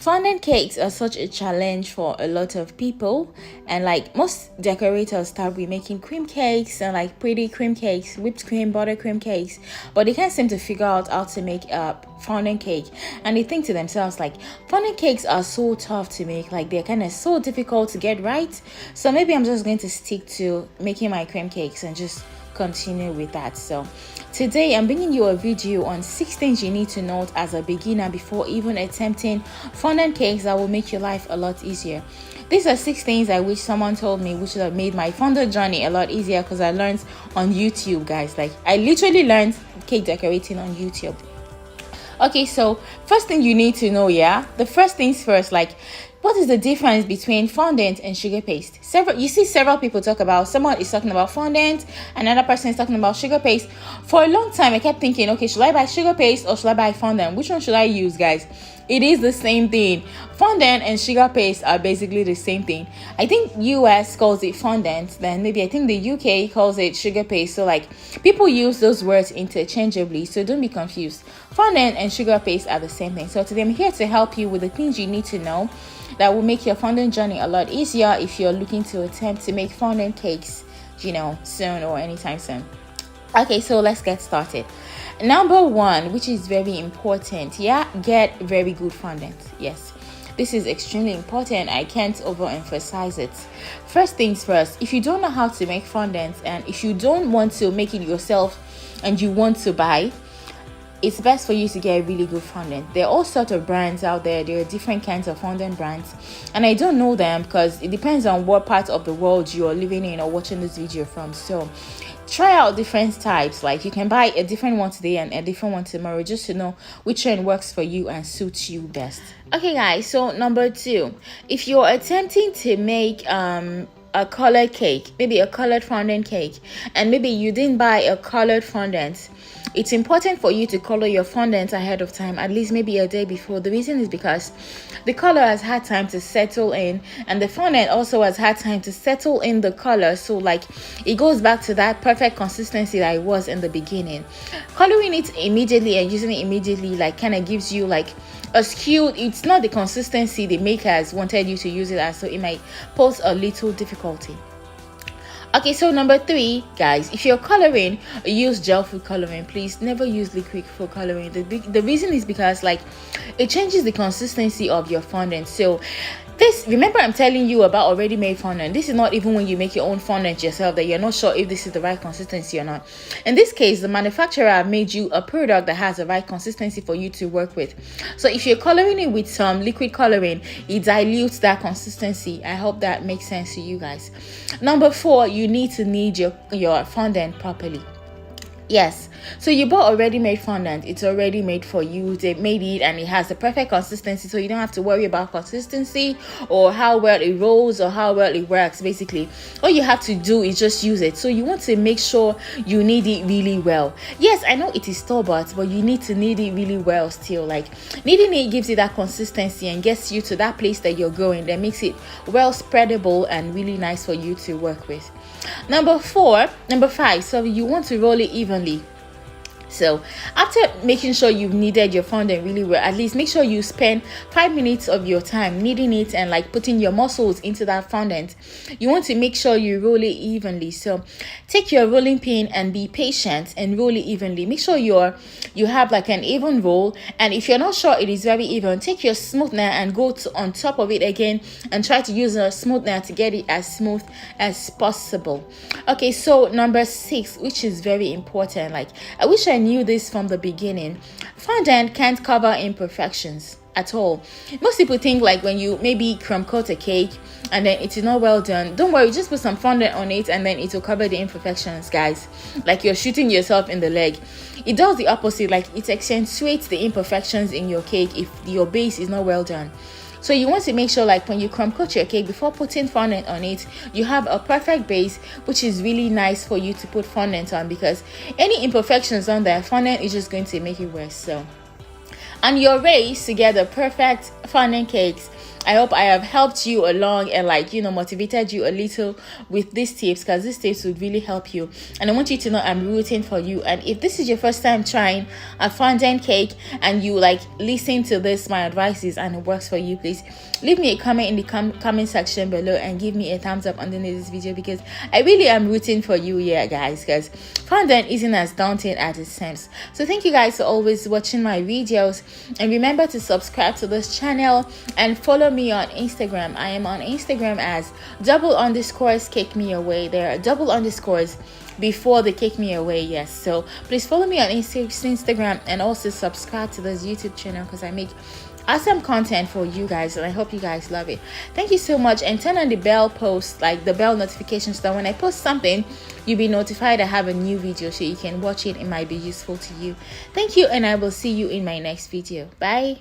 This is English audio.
Fondant cakes are such a challenge for a lot of people, and like most decorators start with making cream cakes and like pretty cream cakes, whipped cream, buttercream cakes, but they can't seem to figure out how to make a fondant cake. And they think to themselves like, fondant cakes are so tough to make, like they're kind of so difficult to get right, so maybe I'm just going to stick to making my cream cakes and just continue with that. So today I'm bringing you a video on 6 things you need to note as a beginner before even attempting fondant cakes that will make your life a lot easier. These are 6 things I wish someone told me, which would have made my fondant journey a lot easier, because I learned on YouTube, guys. Like I literally learned cake decorating on YouTube. Okay, so first thing you need to know, the first things first, like what is the difference between fondant and sugar paste? You see several people talk about, someone is talking about fondant, another person is talking about sugar paste. For a long time I kept thinking, okay, should I buy sugar paste or should I buy fondant? Which one should I use, guys? It is the same thing. Fondant and sugar paste are basically the same thing. I think US calls it fondant, then maybe I think the UK calls it sugar paste. So like people use those words interchangeably, so don't be confused. Fondant and sugar paste are the same thing. So today I'm here to help you with the things you need to know that will make your fondant journey a lot easier if you're looking to attempt to make fondant cakes, soon or anytime soon. Okay, so let's get started. Number 1, which is very important, get very good fondant. Yes, this is extremely important. I can't overemphasize it. First things first, if you don't know how to make fondant and if you don't want to make it yourself and you want to buy, it's best for you to get a really good fondant. There are all sorts of brands out there. There are different kinds of fondant brands, and I don't know them because it depends on what part of the world you are living in or watching this video from. So try out different types. Like you can buy a different one today and a different one tomorrow, just to know which one works for you and suits you best. Okay guys, so number 2, if you're attempting to make a colored cake, maybe a colored fondant cake, and maybe you didn't buy a colored fondant, it's important for you to color your fondant ahead of time, at least maybe a day before. The reason is because the color has had time to settle in, and the fondant also has had time to settle in the color, so like it goes back to that perfect consistency that it was in the beginning. Coloring it immediately and using it immediately like kind of gives you like a skewed, it's not the consistency the makers wanted you to use it as, so it might pose a little difficulty. Okay, so number 3, guys, if you're coloring, use gel food coloring. Please never use liquid food coloring. The reason is because like it changes the consistency of your fondant. So this, remember I'm telling you about already made fondant. This is not even when you make your own fondant yourself that you're not sure if this is the right consistency or not. In this case, the manufacturer made you a product that has the right consistency for you to work with. So if you're coloring it with some liquid coloring, it dilutes that consistency. I hope that makes sense to you guys. Number 4, you need to knead your fondant properly. Yes, so you bought already made fondant. It's already made for you. They made it and it has the perfect consistency, so you don't have to worry about consistency or how well it rolls or how well it works. Basically all you have to do is just use it. So you want to make sure you knead it really well. Yes, I know it is store-bought, but you need to knead it really well still. Like kneading it gives you that consistency and gets you to that place that you're going, that makes it well spreadable and really nice for you to work with. Number 5, so you want to roll it evenly. So after making sure you've kneaded your fondant really well, at least make sure you spend 5 minutes of your time kneading it and like putting your muscles into that fondant. You want to make sure you roll it evenly. So take your rolling pin and be patient and roll it evenly. Make sure you have like an even roll, and if you're not sure it is very even, take your smoother and go on top of it again and try to use a smoother to get it as smooth as possible. Okay, so number 6, which is very important, like I wish I knew this from the beginning. Fondant can't cover imperfections at all. Most people think like when you maybe crumb coat a cake and then it is not well done, don't worry, just put some fondant on it and then it will cover the imperfections, guys. Like you're shooting yourself in the leg. It does the opposite, like it accentuates the imperfections in your cake if your base is not well done. So you want to make sure like when you crumb coat your cake, before putting fondant on it, you have a perfect base, which is really nice for you to put fondant on, because any imperfections on there, fondant is just going to make it worse. So on your race to get the perfect fondant cakes. I hope I have helped you along and motivated you a little with these tips, because these tips would really help you. And I want you to know I'm rooting for you. And if this is your first time trying a fondant cake and you listen to this, my advices, and it works for you, please leave me a comment in the comment section below and give me a thumbs up underneath this video, because I really am rooting for you here, guys, because fondant isn't as daunting as it seems. So thank you guys for always watching my videos, and remember to subscribe to this channel and follow me on Instagram. I am on Instagram as _cake me away. There are double underscores before the cake me away. Yes, so please follow me on Instagram and also subscribe to this YouTube channel, because I make awesome content for you guys, and I hope you guys love it. Thank you so much, and turn on the bell the bell notification, so that when I post something, you'll be notified I have a new video, so you can watch it. It might be useful to you. Thank you, and I will see you in my next video. Bye.